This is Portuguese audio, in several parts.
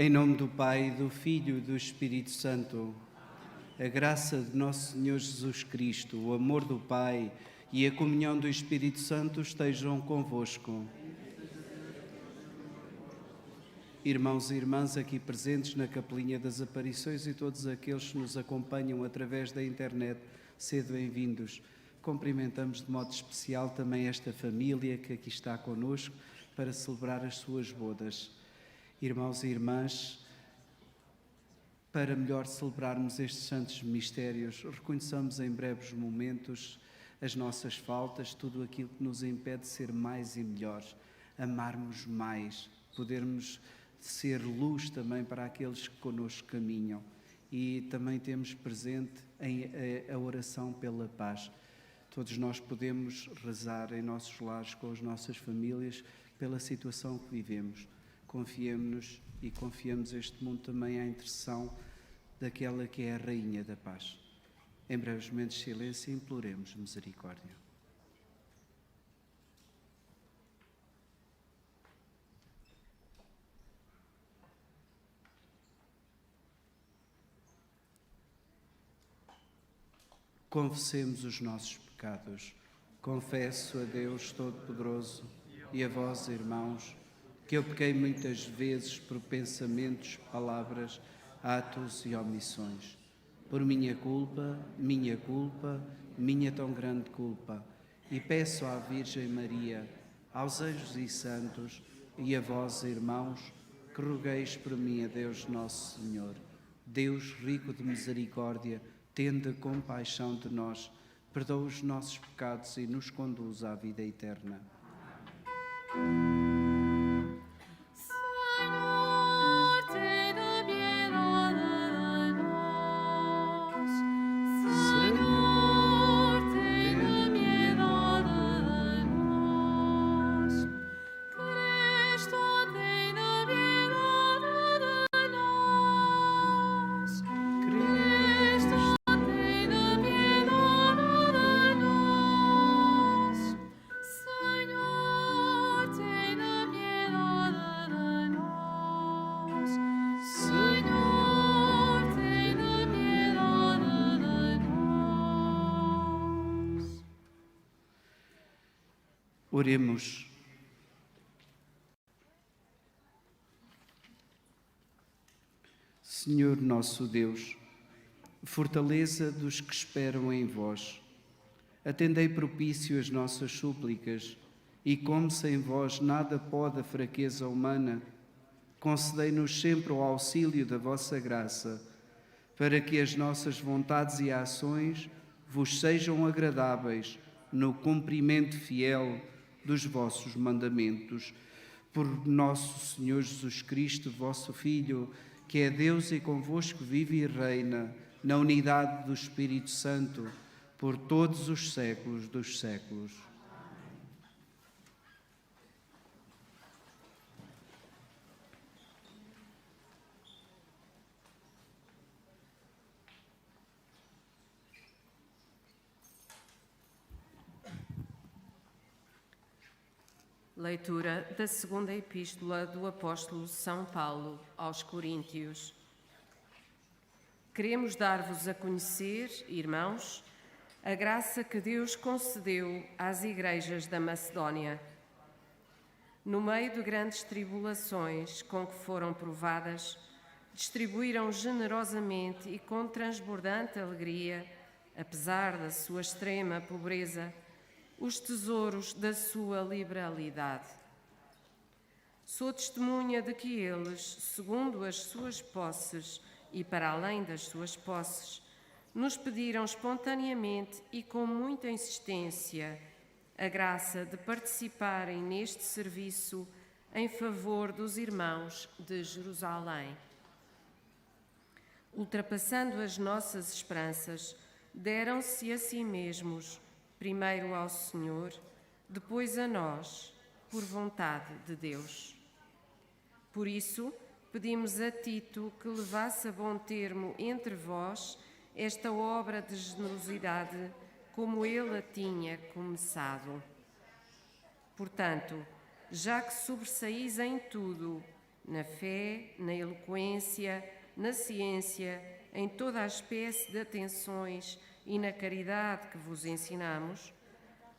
Em nome do Pai, do Filho e do Espírito Santo, a graça de nosso Senhor Jesus Cristo, o amor do Pai e a comunhão do Espírito Santo estejam convosco. Irmãos e irmãs aqui presentes na Capelinha das Aparições e todos aqueles que nos acompanham através da internet, sede bem-vindos. Cumprimentamos de modo especial também esta família que aqui está connosco para celebrar as suas bodas. Irmãos e irmãs, para melhor celebrarmos estes santos mistérios, reconheçamos em breves momentos as nossas faltas, tudo aquilo que nos impede de ser mais e melhor, amarmos mais, podermos ser luz também para aqueles que connosco caminham. E também temos presente a oração pela paz. Todos nós podemos rezar em nossos lares com as nossas famílias pela situação que vivemos. Confiemos-nos e confiamos este mundo também à intercessão daquela que é a Rainha da Paz. Em breves momentos de silêncio, imploremos misericórdia. Confessemos os nossos pecados. Confesso a Deus Todo-Poderoso e a vós, irmãos, que eu pequei muitas vezes por pensamentos, palavras, atos e omissões. Por minha culpa, minha tão grande culpa. E peço à Virgem Maria, aos anjos e santos e a vós, irmãos, que rogueis por mim a Deus Nosso Senhor. Deus rico de misericórdia, tende compaixão de nós, perdoa os nossos pecados e nos conduz à vida eterna. Oremos. Senhor nosso Deus, fortaleza dos que esperam em vós, atendei propício as nossas súplicas e, como sem vós nada pode a fraqueza humana, concedei-nos sempre o auxílio da vossa graça, para que as nossas vontades e ações vos sejam agradáveis no cumprimento fiel dos vossos mandamentos. Por nosso Senhor Jesus Cristo, vosso Filho, que é Deus e convosco vive e reina, na unidade do Espírito Santo, por todos os séculos dos séculos. Leitura da segunda epístola do apóstolo São Paulo aos Coríntios. Queremos dar-vos a conhecer, irmãos, a graça que Deus concedeu às igrejas da Macedónia. No meio de grandes tribulações com que foram provadas, distribuíram generosamente e com transbordante alegria, apesar da sua extrema pobreza, os tesouros da sua liberalidade. Sou testemunha de que eles, segundo as suas posses e para além das suas posses, nos pediram espontaneamente e com muita insistência a graça de participarem neste serviço em favor dos irmãos de Jerusalém. Ultrapassando as nossas esperanças, deram-se a si mesmos, primeiro ao Senhor, depois a nós, por vontade de Deus. Por isso, pedimos a Tito que levasse a bom termo entre vós esta obra de generosidade, como ele a tinha começado. Portanto, já que sobressaís em tudo, na fé, na eloquência, na ciência, em toda a espécie de atenções e na caridade que vos ensinamos,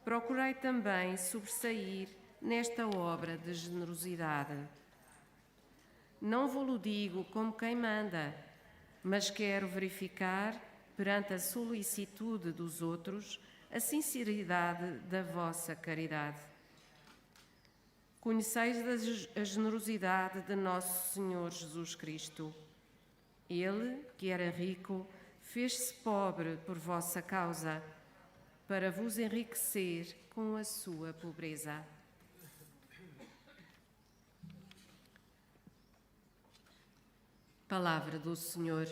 procurai também sobressair nesta obra de generosidade. Não vou-lo digo como quem manda, mas quero verificar, perante a solicitude dos outros, a sinceridade da vossa caridade. Conheceis a generosidade de nosso Senhor Jesus Cristo. Ele, que era rico, fez-se pobre por vossa causa, para vos enriquecer com a sua pobreza. Palavra do Senhor.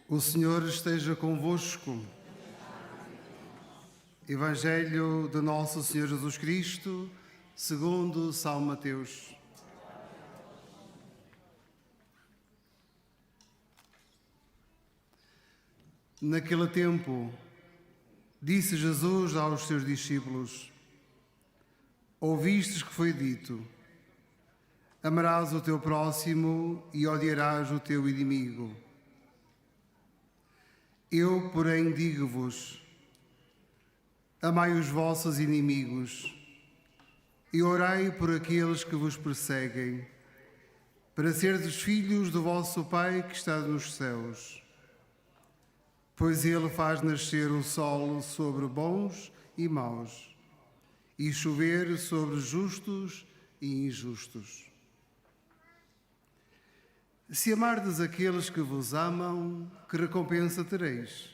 O Senhor esteja convosco. Evangelho de Nosso Senhor Jesus Cristo, segundo São Mateus. Naquele tempo, disse Jesus aos seus discípulos: Ouvistes que foi dito: amarás o teu próximo e odiarás o teu inimigo. Eu, porém, digo-vos: amai os vossos inimigos e orai por aqueles que vos perseguem, para serdes filhos do vosso Pai que está nos céus. Pois Ele faz nascer o sol sobre bons e maus, e chover sobre justos e injustos. Se amardes aqueles que vos amam, que recompensa tereis?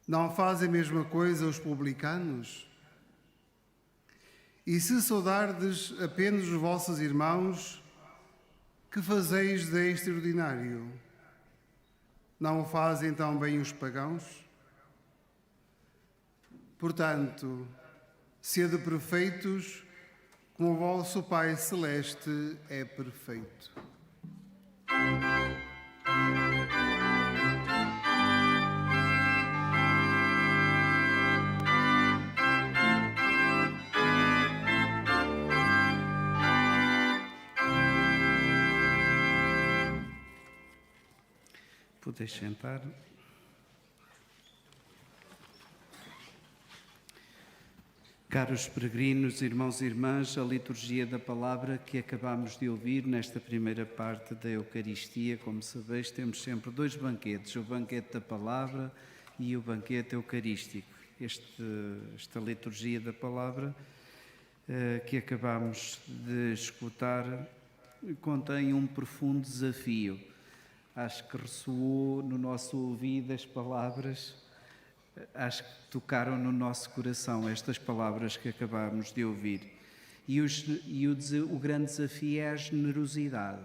Não fazem a mesma coisa os publicanos? E se saudardes apenas os vossos irmãos, que fazeis de extraordinário? Não o fazem tão bem os pagãos? Portanto, sede perfeitos, como o vosso Pai Celeste é perfeito. Podeis sentar. Caros peregrinos, irmãos e irmãs, a liturgia da palavra que acabamos de ouvir nesta primeira parte da Eucaristia, como sabeis, temos sempre dois banquetes, o banquete da palavra e o banquete eucarístico. Esta liturgia da palavra que acabamos de escutar contém um profundo desafio. Acho que ressoou no nosso ouvido as palavras, acho que tocaram no nosso coração estas palavras que acabamos de ouvir. E o grande desafio é a generosidade.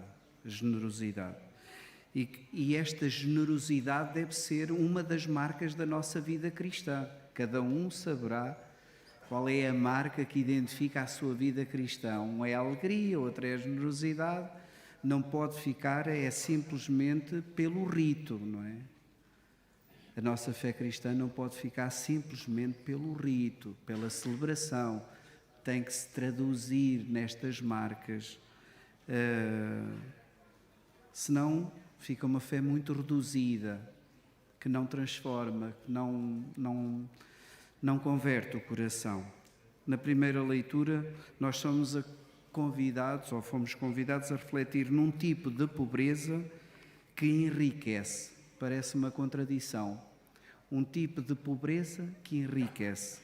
E esta generosidade deve ser uma das marcas da nossa vida cristã. Cada um saberá qual é a marca que identifica a sua vida cristã. Um é a alegria, outra é a generosidade. Não pode ficar simplesmente pelo rito, não é? A nossa fé cristã não pode ficar simplesmente pelo rito, pela celebração. Tem que se traduzir nestas marcas. Senão fica uma fé muito reduzida, que não transforma, que não converte o coração. Na primeira leitura, nós fomos convidados a refletir num tipo de pobreza que enriquece. Parece uma contradição. Um tipo de pobreza que enriquece.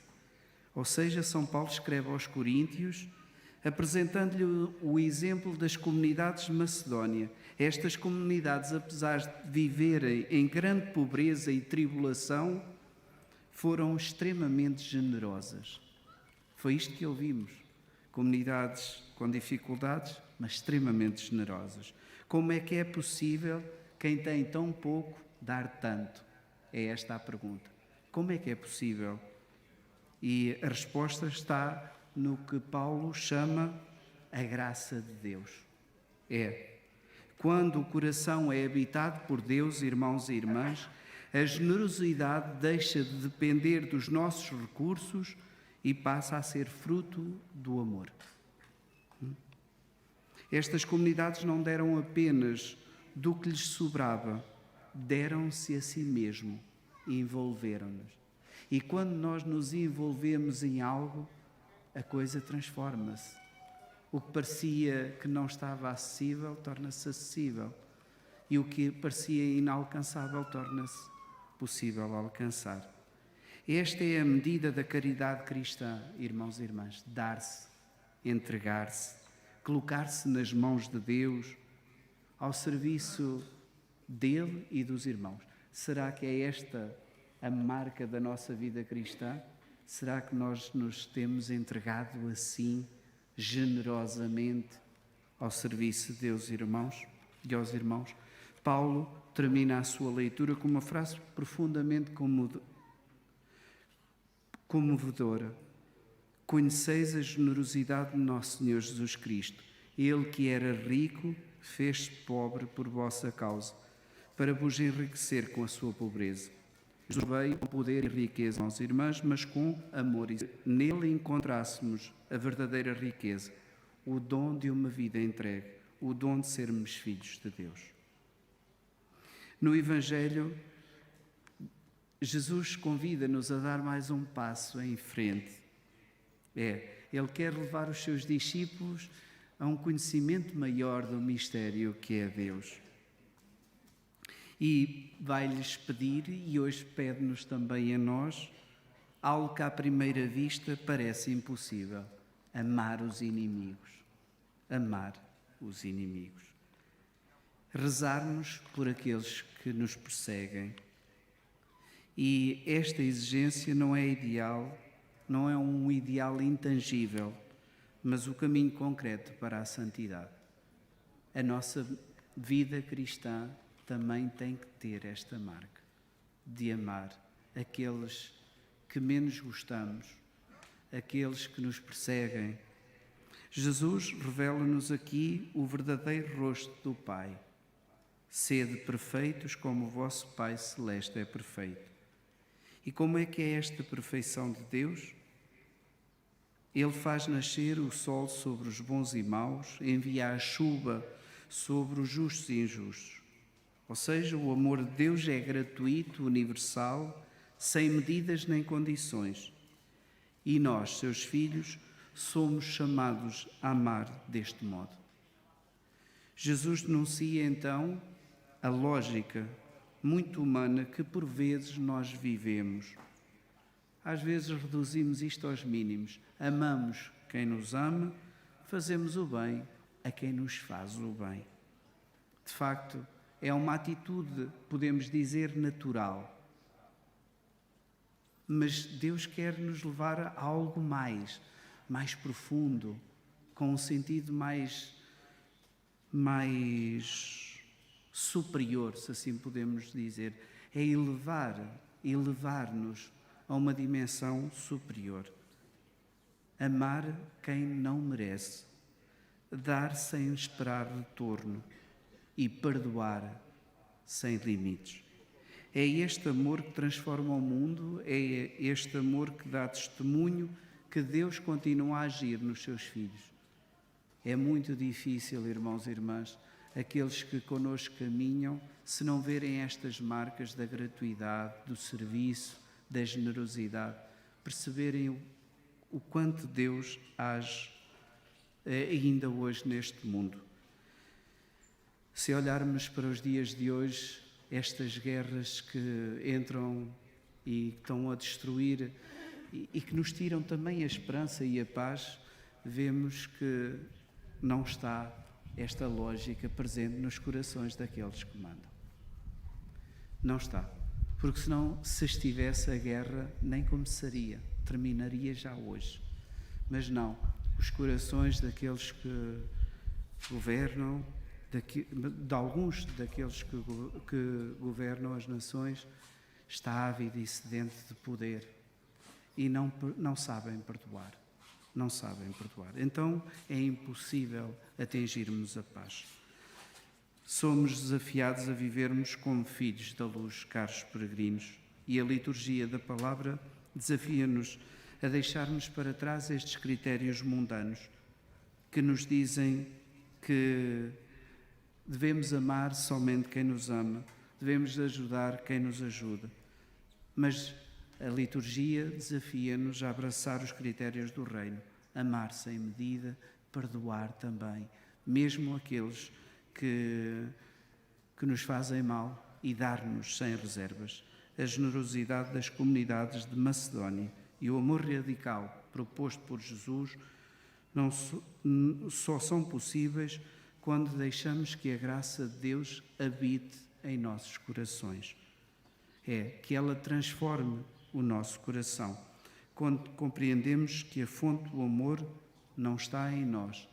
Ou seja, São Paulo escreve aos Coríntios, apresentando-lhe o exemplo das comunidades de Macedónia. Estas comunidades, apesar de viverem em grande pobreza e tribulação, foram extremamente generosas. Foi isto que ouvimos. Comunidades com dificuldades, mas extremamente generosas. Como é que é possível quem tem tão pouco dar tanto? É esta a pergunta. Como é que é possível? E a resposta está no que Paulo chama a graça de Deus. Quando o coração é habitado por Deus, irmãos e irmãs, a generosidade deixa de depender dos nossos recursos e passa a ser fruto do amor. Estas comunidades não deram apenas do que lhes sobrava, deram-se a si mesmo e envolveram-nos. E quando nós nos envolvemos em algo, a coisa transforma-se. O que parecia que não estava acessível, torna-se acessível. E o que parecia inalcançável, torna-se possível alcançar. Esta é a medida da caridade cristã, irmãos e irmãs. Dar-se, entregar-se, colocar-se nas mãos de Deus, ao serviço dele e dos irmãos. Será que é esta a marca da nossa vida cristã? Será que nós nos temos entregado assim, generosamente, ao serviço de Deus e aos irmãos? Paulo termina a sua leitura com uma frase profundamente comovedora. Conheceis a generosidade de nosso Senhor Jesus Cristo. Ele que era rico, fez-se pobre por vossa causa, para vos enriquecer com a sua pobreza. Jesus veio com poder e riqueza, irmãos e irmãs, mas com amor. E nele encontrássemos a verdadeira riqueza, o dom de uma vida entregue, o dom de sermos filhos de Deus. No Evangelho, Jesus convida-nos a dar mais um passo em frente. Ele quer levar os seus discípulos a um conhecimento maior do mistério que é Deus. E vai-lhes pedir, e hoje pede-nos também a nós, algo que à primeira vista parece impossível: amar os inimigos. Amar os inimigos. Rezarmos por aqueles que nos perseguem. E esta exigência não é ideal, não é um ideal intangível, mas o caminho concreto para a santidade. A nossa vida cristã também tem que ter esta marca de amar aqueles que menos gostamos, aqueles que nos perseguem. Jesus revela-nos aqui o verdadeiro rosto do Pai. Sede perfeitos como o vosso Pai Celeste é perfeito. E como é que é esta perfeição de Deus? Ele faz nascer o sol sobre os bons e maus, envia a chuva sobre os justos e injustos. Ou seja, o amor de Deus é gratuito, universal, sem medidas nem condições. E nós, seus filhos, somos chamados a amar deste modo. Jesus denuncia então a lógica muito humana que por vezes nós vivemos. Às vezes reduzimos isto aos mínimos. Amamos quem nos ama, fazemos o bem a quem nos faz o bem. De facto, é uma atitude, podemos dizer, natural. Mas Deus quer nos levar a algo mais profundo, com um sentido mais superior, se assim podemos dizer. É elevar-nos a uma dimensão superior. Amar quem não merece, dar sem esperar retorno e perdoar sem limites. É este amor que transforma o mundo, é este amor que dá testemunho que Deus continua a agir nos seus filhos. É muito difícil, irmãos e irmãs, aqueles que connosco caminham, se não verem estas marcas da gratuidade, do serviço, da generosidade, perceberem o quanto Deus age ainda hoje neste mundo. Se olharmos para os dias de hoje, estas guerras que entram e estão a destruir e que nos tiram também a esperança e a paz, vemos que não está esta lógica presente nos corações daqueles que mandam. Não está. Porque senão, se estivesse a guerra, nem começaria, terminaria já hoje. Mas não, os corações daqueles que governam, de alguns daqueles que governam as nações, está ávido e sedento de poder e não sabem perdoar. Não sabem perdoar. Então é impossível atingirmos a paz. Somos desafiados a vivermos como filhos da luz, caros peregrinos, e a liturgia da palavra desafia-nos a deixarmos para trás estes critérios mundanos que nos dizem que devemos amar somente quem nos ama, devemos ajudar quem nos ajuda. Mas a liturgia desafia-nos a abraçar os critérios do reino, amar sem medida, perdoar também, mesmo aqueles que nos fazem mal, e dar-nos sem reservas. A generosidade das comunidades de Macedónia e o amor radical proposto por Jesus só são possíveis quando deixamos que a graça de Deus habite em nossos corações. Que ela transforme o nosso coração, quando compreendemos que a fonte do amor não está em nós,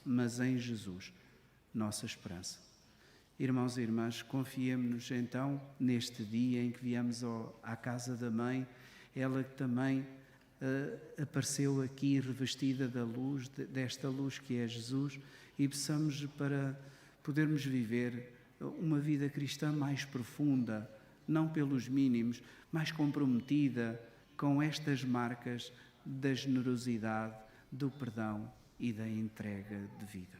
mas em Jesus, nossa esperança. Irmãos e irmãs, confiemos-nos então neste dia em que viemos à casa da Mãe, ela que também apareceu aqui revestida da luz, desta luz que é Jesus, e peçamos para podermos viver uma vida cristã mais profunda, não pelos mínimos, mais comprometida com estas marcas da generosidade, do perdão e da entrega de vida.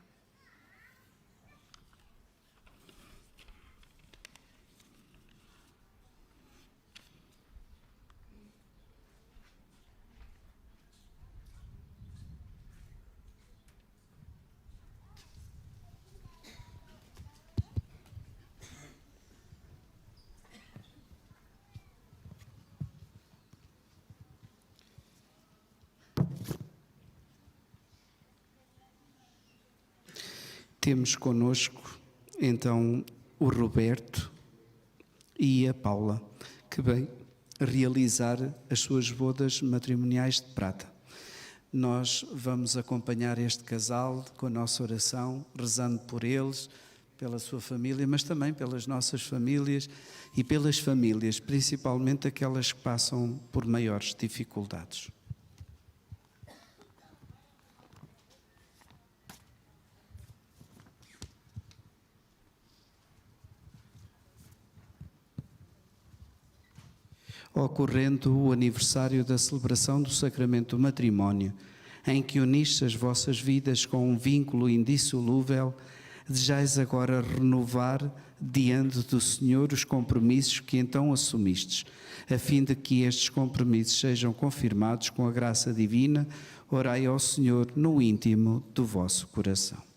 Temos connosco, então, o Roberto e a Paula, que vêm realizar as suas bodas matrimoniais de prata. Nós vamos acompanhar este casal com a nossa oração, rezando por eles, pela sua família, mas também pelas nossas famílias e pelas famílias, principalmente aquelas que passam por maiores dificuldades. Ocorrendo o aniversário da celebração do sacramento do matrimónio, em que unistes as vossas vidas com um vínculo indissolúvel, desejais agora renovar diante do Senhor os compromissos que então assumistes, a fim de que estes compromissos sejam confirmados com a graça divina. Orai ao Senhor no íntimo do vosso coração.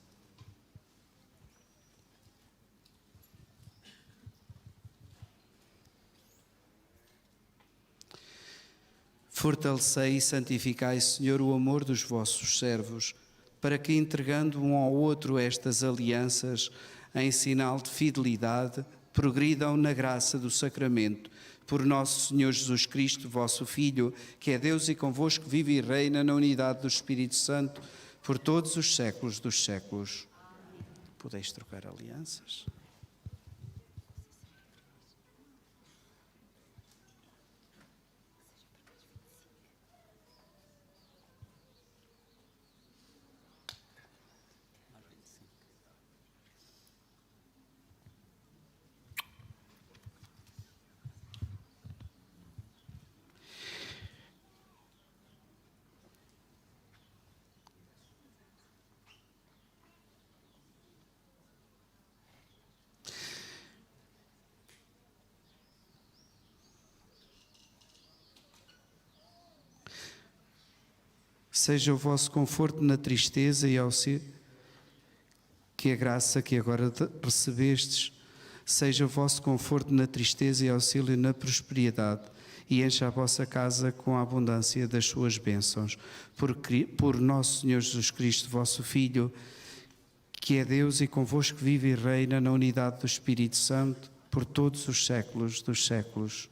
Fortalecei e santificai, Senhor, o amor dos vossos servos, para que, entregando um ao outro estas alianças, em sinal de fidelidade, progridam na graça do sacramento. Por nosso Senhor Jesus Cristo, vosso Filho, que é Deus e convosco vive e reina na unidade do Espírito Santo, por todos os séculos dos séculos. Podeis trocar alianças? Seja o vosso conforto na tristeza e auxílio, que a graça que agora recebestes, seja o vosso conforto na tristeza e auxílio na prosperidade, e encha a vossa casa com a abundância das suas bênçãos. Por nosso Senhor Jesus Cristo, vosso Filho, que é Deus e convosco vive e reina na unidade do Espírito Santo, por todos os séculos dos séculos.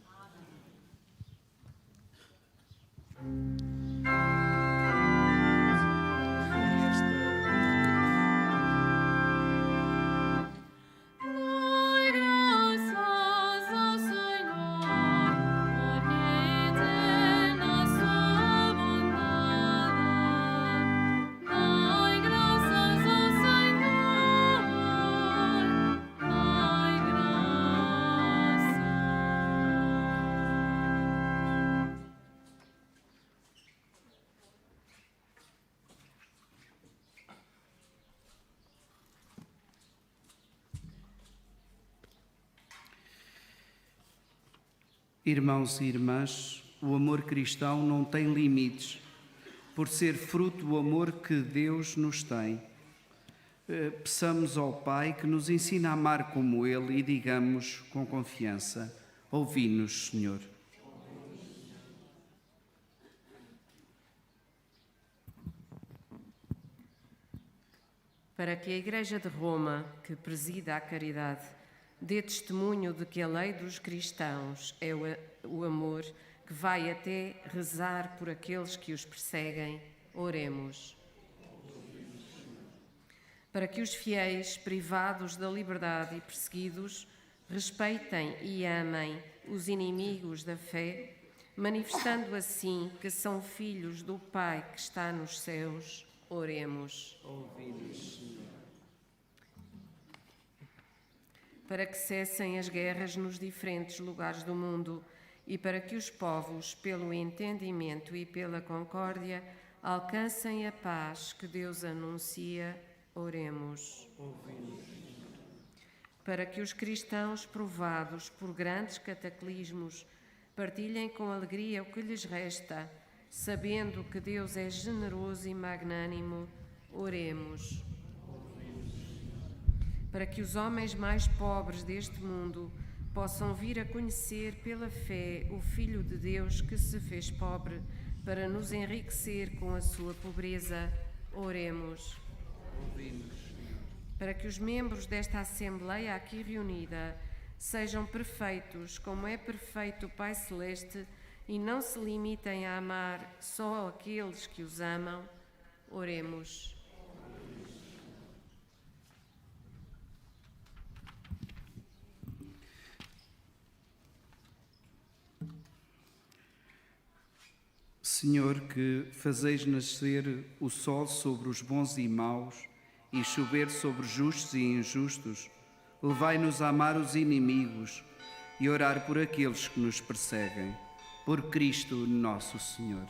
Irmãos e irmãs, o amor cristão não tem limites, por ser fruto do amor que Deus nos tem. Peçamos ao Pai que nos ensine a amar como Ele e digamos com confiança: ouvi-nos, Senhor. Para que a Igreja de Roma, que presida a caridade, dê testemunho de que a lei dos cristãos é o amor, que vai até rezar por aqueles que os perseguem, oremos. para que os fiéis, privados da liberdade e perseguidos, respeitem e amem os inimigos da fé, manifestando assim que são filhos do Pai que está nos céus. Oremos. Ouvi-nos, Senhor. Para que cessem as guerras nos diferentes lugares do mundo e para que os povos, pelo entendimento e pela concórdia, alcancem a paz que Deus anuncia. Oremos. Ouvi-nos. Para que os cristãos, provados por grandes cataclismos, partilhem com alegria o que lhes resta, sabendo que Deus é generoso e magnânimo. Oremos. Para que os homens mais pobres deste mundo possam vir a conhecer pela fé o Filho de Deus que se fez pobre para nos enriquecer com a sua pobreza. Oremos. Ouvi-nos, Senhor. Para que os membros desta Assembleia aqui reunida sejam perfeitos, como é perfeito o Pai Celeste, e não se limitem a amar só aqueles que os amam. Oremos. Senhor, que fazeis nascer o sol sobre os bons e maus e chover sobre justos e injustos, levai-nos a amar os inimigos e orar por aqueles que nos perseguem. Por Cristo nosso Senhor.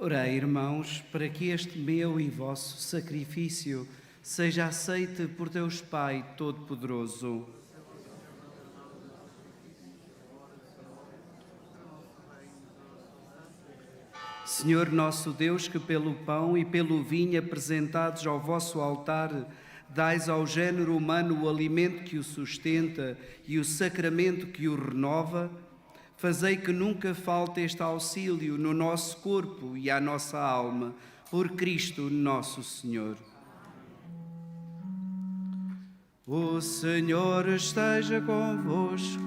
Orai, irmãos, para que este meu e vosso sacrifício seja aceite por Deus Pai Todo-Poderoso. Senhor nosso Deus, que pelo pão e pelo vinho apresentados ao vosso altar, dais ao género humano o alimento que o sustenta e o sacramento que o renova, fazei que nunca falte este auxílio no nosso corpo e à nossa alma, por Cristo nosso Senhor. O Senhor esteja convosco.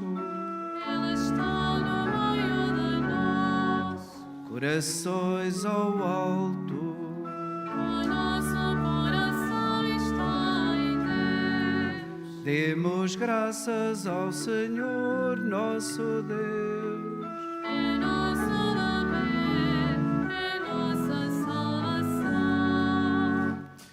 Ele está no meio de nós. Corações ao alto. O nosso coração está em Deus. Demos graças ao Senhor nosso Deus. É nosso dever, é nossa salvação.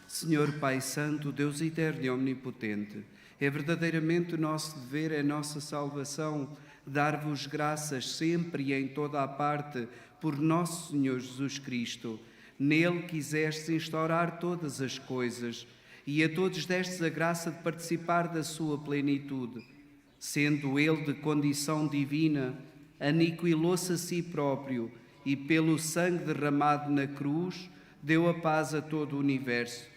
Senhor Pai Santo, Deus eterno e omnipotente, é verdadeiramente o nosso dever, é nossa salvação, dar-vos graças sempre e em toda a parte por nosso Senhor Jesus Cristo. Nele quisestes instaurar todas as coisas e a todos destes a graça de participar da sua plenitude. Sendo ele de condição divina, aniquilou-se a si próprio e pelo sangue derramado na cruz deu a paz a todo o universo.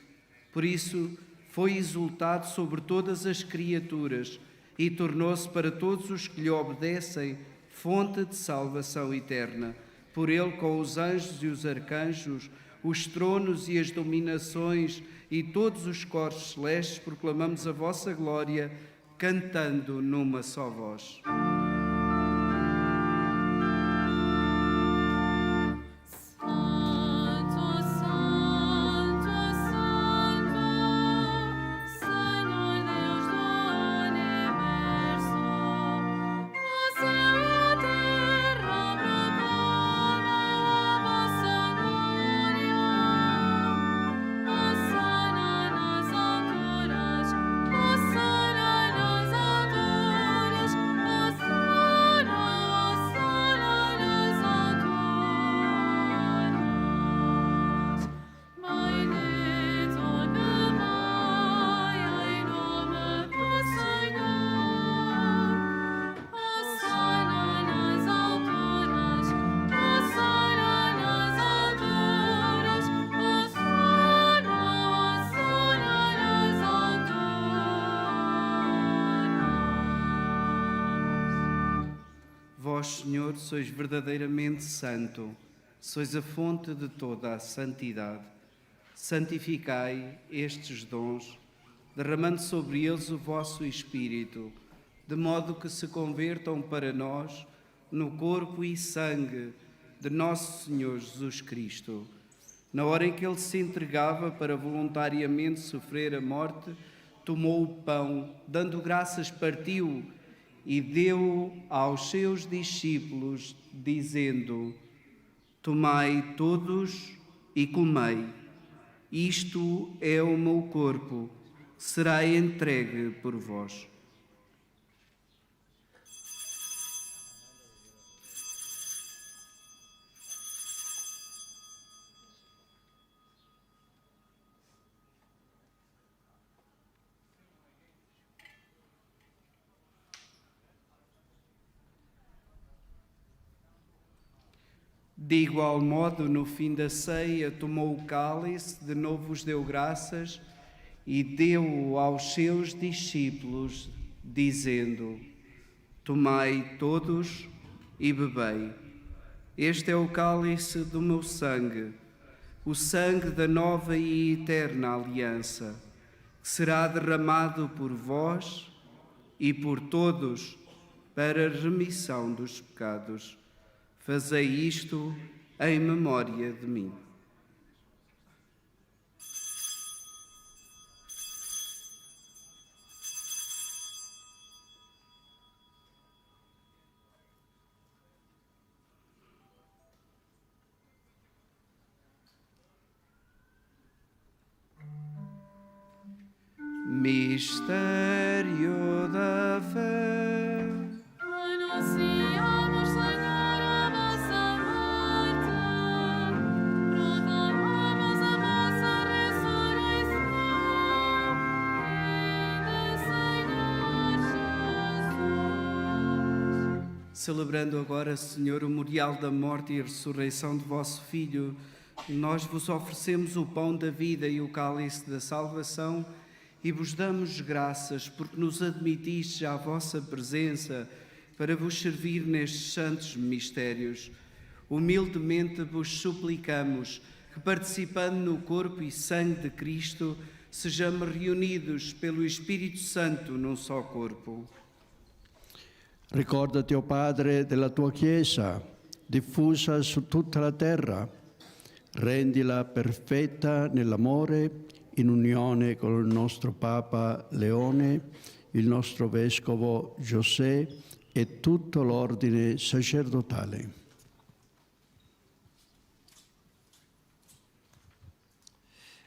Por isso, foi exaltado sobre todas as criaturas e tornou-se para todos os que lhe obedecem fonte de salvação eterna. Por ele, com os anjos e os arcanjos, os tronos e as dominações e todos os coros celestes, proclamamos a vossa glória, cantando numa só voz. Santo, Santo, Santo, Senhor Deus do universo, o céu e a terra proclamam a vossa glória. Hosana nas alturas, Hosana nas alturas, Hosana, Hosana nas alturas. Bendito que vai em nome do Senhor. Hosana nas alturas, Hosana nas alturas, Hosana, Hosana nas alturas. Vós, Senhor, sois verdadeiramente santo, sois a fonte de toda a santidade. Santificai estes dons, derramando sobre eles o vosso Espírito, de modo que se convertam para nós no corpo e sangue de nosso Senhor Jesus Cristo. Na hora em que ele se entregava para voluntariamente sofrer a morte, tomou o pão, dando graças, partiu e deu aos seus discípulos, dizendo: Tomai todos e comei. Isto é o meu corpo, que será entregue por vós. De igual modo, no fim da ceia, tomou o cálice, de novo vos deu graças e deu-o aos seus discípulos, dizendo: Tomai todos e bebei. Este é o cálice do meu sangue, o sangue da nova e eterna aliança, que será derramado por vós e por todos para a remissão dos pecados. Fazei isto em memória de mim. Mistério da fé. Anunciamos, Senhor, a vossa morte, proclamamos a vossa ressurreição. Vinde, Senhor Jesus. Celebrando agora, Senhor, o memorial da morte e ressurreição de vosso Filho, nós vos oferecemos o pão da vida e o cálice da salvação e vos damos graças porque nos admitistes à vossa presença para vos servir nestes santos mistérios. Humildemente vos suplicamos que, participando no corpo e sangue de Cristo, sejamos reunidos pelo Espírito Santo num só corpo. Ricordati, o Padre, della tua Chiesa, diffusa su tutta la terra. Rendila perfetta nell'amore, in unione con il nostro Papa Leone, il nostro Vescovo José e tutto l'ordine sacerdotale.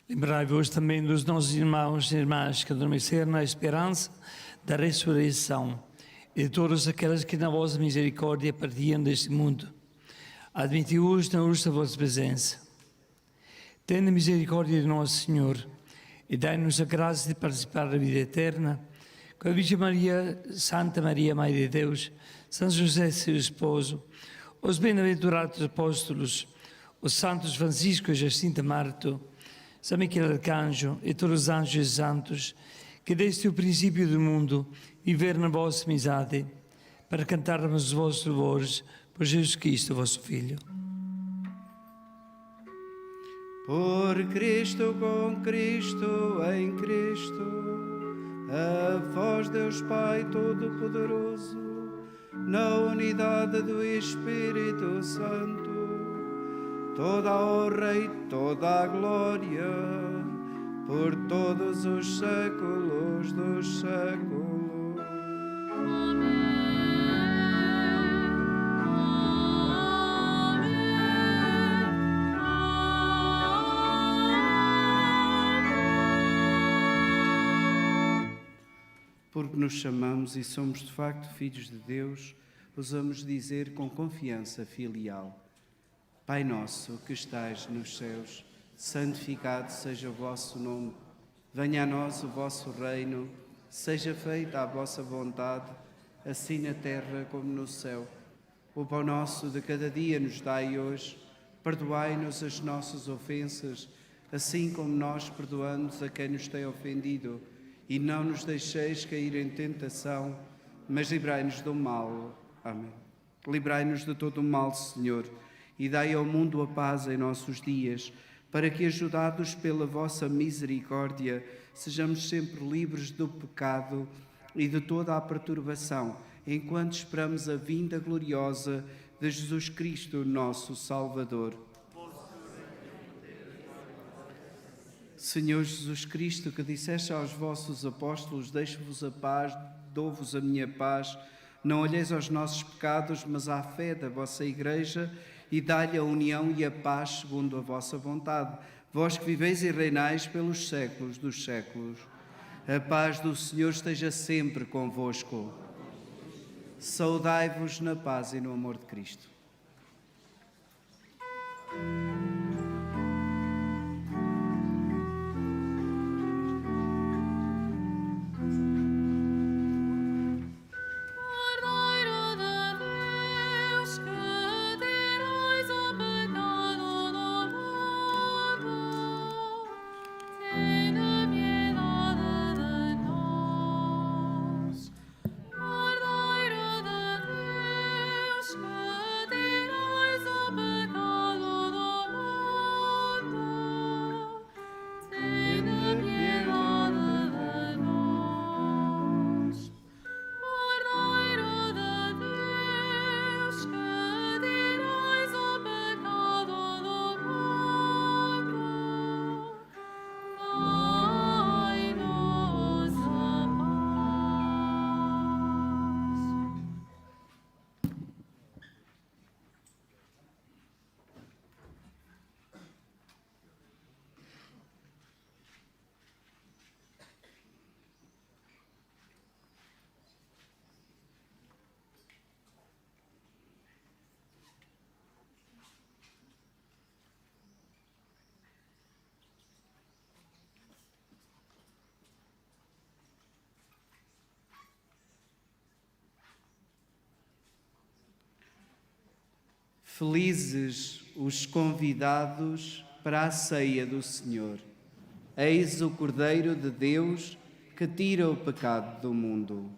Lembrai-vos também dos nossos irmãos e irmãs que adormeceram na esperança da ressurreição e de todos aqueles que na vossa misericórdia partiam deste mundo. Admiti-os na luz da vossa presença. Tende misericórdia de nosso Senhor e dai-nos a graça de participar da vida eterna com a Virgem Maria, Santa Maria, Mãe de Deus, São José, seu esposo, os bem-aventurados apóstolos, os santos Francisco e Jacinta Marto, São Miquel Arcanjo e todos os anjos e santos, que desde o princípio do mundo viveram na vossa amizade, para cantarmos os vossos louvores por Jesus Cristo, vosso Filho. Por Cristo, com Cristo, em Cristo, a vós, Deus Pai Todo-Poderoso, na unidade do Espírito Santo, toda a honra e toda a glória, por todos os séculos dos séculos. Porque nos chamamos e somos de facto filhos de Deus, ousamos dizer com confiança filial: Pai nosso que estais nos céus, santificado seja o vosso nome. Venha a nós o vosso reino, seja feita a vossa vontade, assim na terra como no céu. O pão nosso de cada dia nos dai hoje, perdoai-nos as nossas ofensas, assim como nós perdoamos a quem nos tem ofendido. E não nos deixeis cair em tentação, mas livrai-nos do mal. Amém. Livrai-nos de todo o mal, Senhor, e dai ao mundo a paz em nossos dias, para que, ajudados pela vossa misericórdia, sejamos sempre livres do pecado e de toda a perturbação, enquanto esperamos a vinda gloriosa de Jesus Cristo, nosso Salvador. Senhor Jesus Cristo, que disseste aos vossos apóstolos: deixo-vos a paz, dou-vos a minha paz, não olheis aos nossos pecados, mas à fé da vossa Igreja, e dai-lhe a união e a paz segundo a vossa vontade. Vós que viveis e reinais pelos séculos dos séculos. A paz do Senhor esteja sempre convosco. Saudai-vos na paz e no amor de Cristo. Felizes os convidados para a ceia do Senhor. Eis o Cordeiro de Deus que tira o pecado do mundo.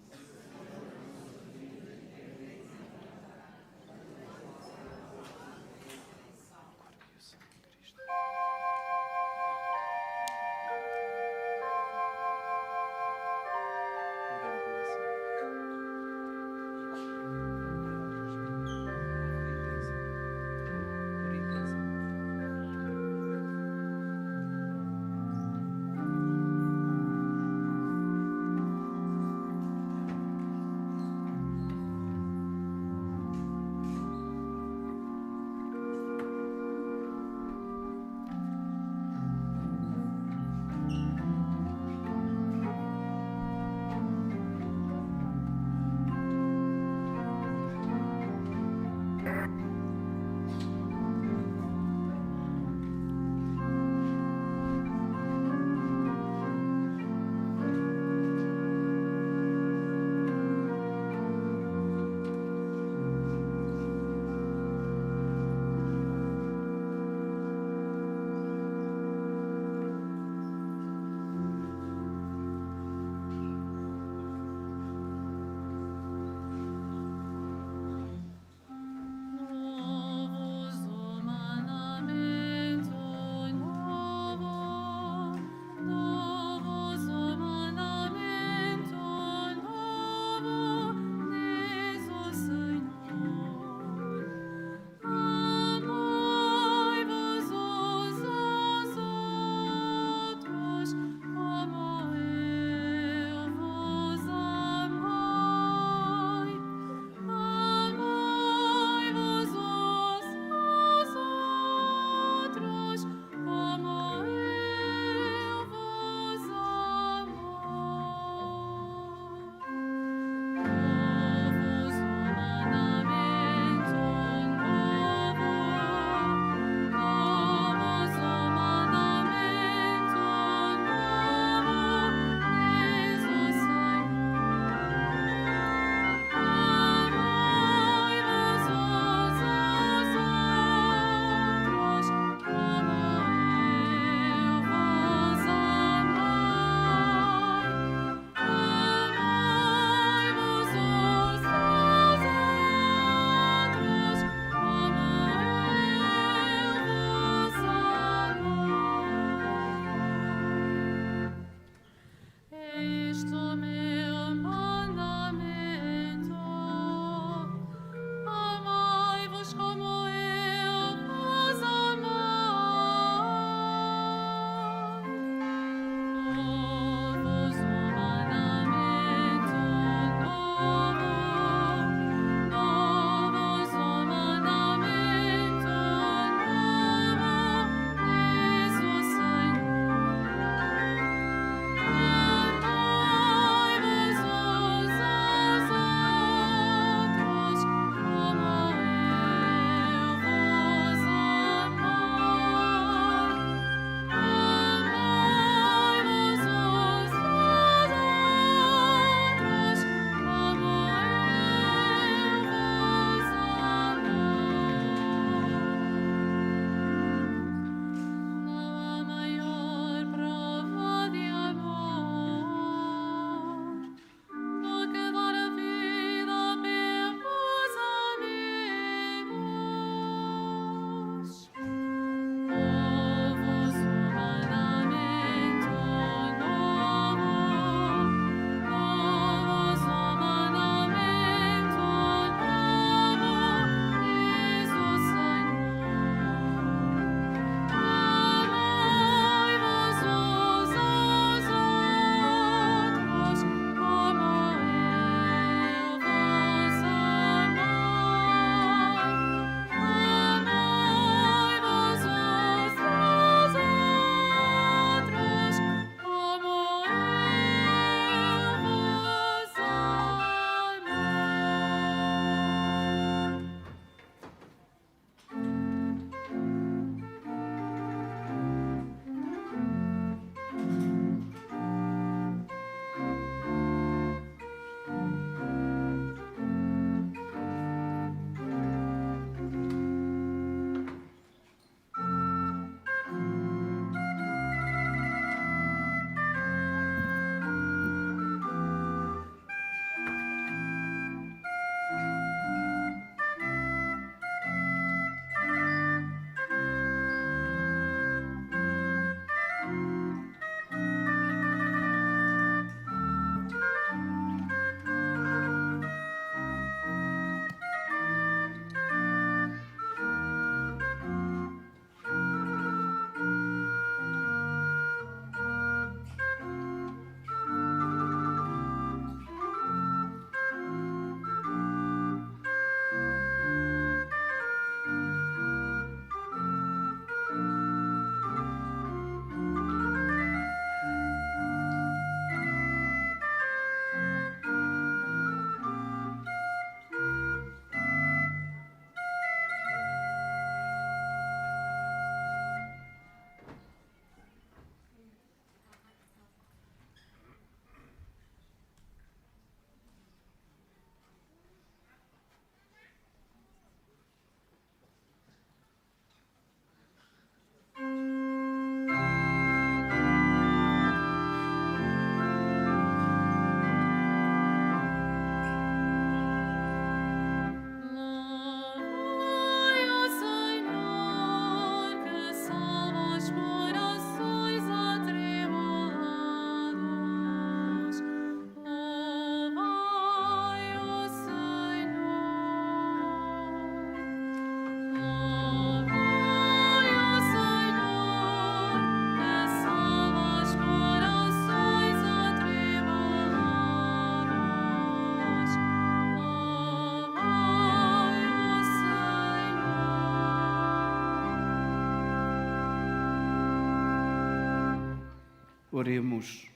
Oremos.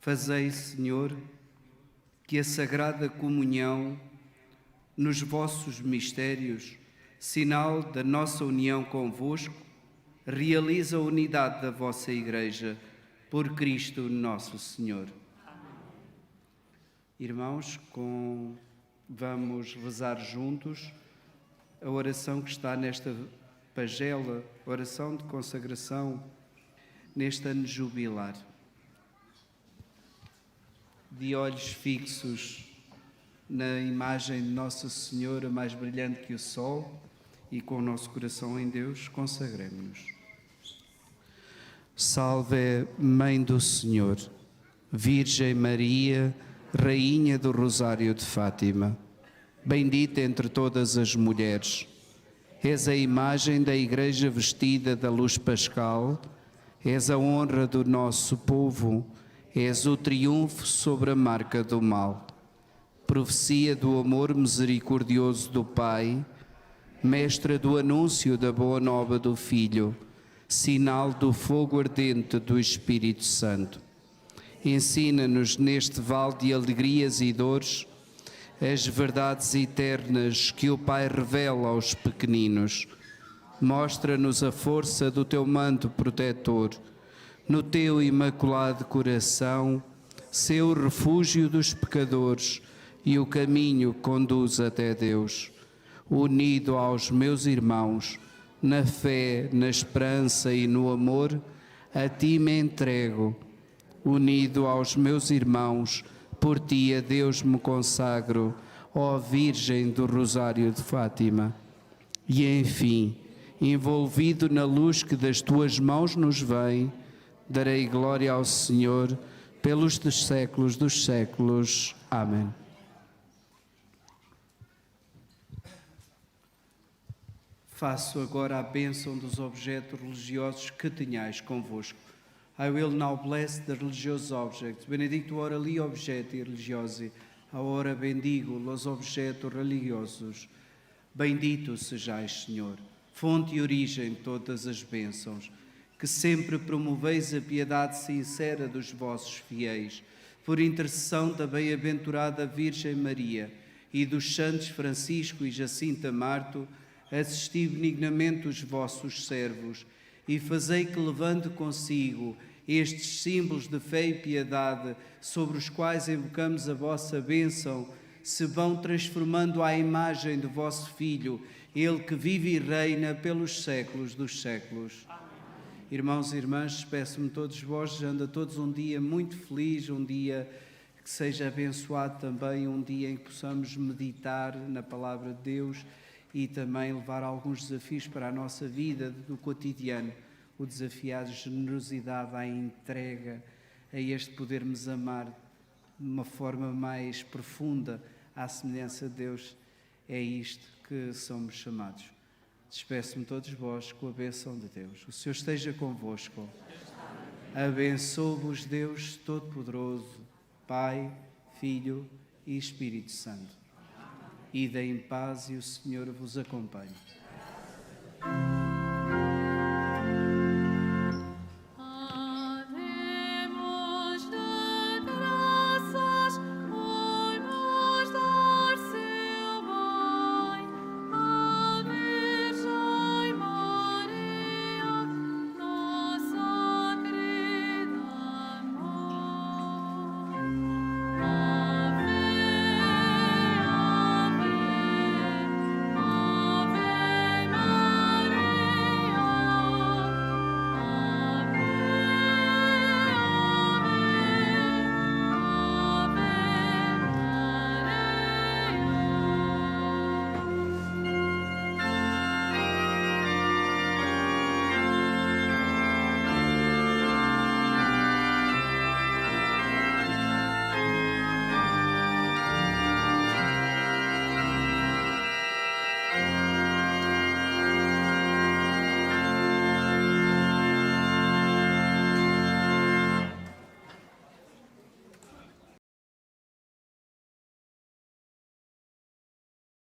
Fazei, Senhor, que a Sagrada Comunhão, nos vossos mistérios, sinal da nossa união convosco, realize a unidade da vossa Igreja, por Cristo nosso Senhor. Irmãos, vamos rezar juntos a oração que está nesta pagela, oração de consagração neste ano jubilar. De olhos fixos na imagem de Nossa Senhora, mais brilhante que o sol, e com o nosso coração em Deus, consagremos-nos. Salve, Mãe do Senhor, Virgem Maria, Rainha do Rosário de Fátima, bendita entre todas as mulheres, és a imagem da Igreja vestida da luz pascal, és a honra do nosso povo, és o triunfo sobre a marca do mal. Profecia do amor misericordioso do Pai, mestra do anúncio da boa nova do Filho, sinal do fogo ardente do Espírito Santo. Ensina-nos neste vale de alegrias e dores as verdades eternas que o Pai revela aos pequeninos. Mostra-nos a força do teu manto protetor, no teu imaculado coração, sê o refúgio dos pecadores e o caminho que conduz até Deus. Unido aos meus irmãos, na fé, na esperança e no amor, a ti me entrego. Unido aos meus irmãos, por ti a Deus me consagro, ó Virgem do Rosário de Fátima. E enfim, envolvido na luz que das tuas mãos nos vem, darei glória ao Senhor pelos dos séculos. Amém. Faço agora a bênção dos objetos religiosos que tenhais convosco. I will now bless the religious objects. Benedicto ora li objeti religiosi. Agora bendigo os objetos religiosos. Bendito sejais, Senhor, fonte e origem de todas as bênçãos, que sempre promoveis a piedade sincera dos vossos fiéis, por intercessão da bem-aventurada Virgem Maria e dos santos Francisco e Jacinta Marto, assisti benignamente os vossos servos e fazei que, levando consigo estes símbolos de fé e piedade, sobre os quais invocamos a vossa bênção, se vão transformando à imagem do vosso Filho, Ele que vive e reina pelos séculos dos séculos. Irmãos e irmãs, peço-me todos vós, anda todos um dia muito feliz, um dia que seja abençoado também, um dia em que possamos meditar na Palavra de Deus e também levar alguns desafios para a nossa vida do cotidiano. O desafio à generosidade, à entrega, a este podermos amar de uma forma mais profunda, à semelhança de Deus. É isto que somos chamados. Despeço-me todos vós com a bênção de Deus. O Senhor esteja convosco. Abençoe-vos Deus Todo-Poderoso, Pai, Filho e Espírito Santo. Ide em paz e o Senhor vos acompanhe.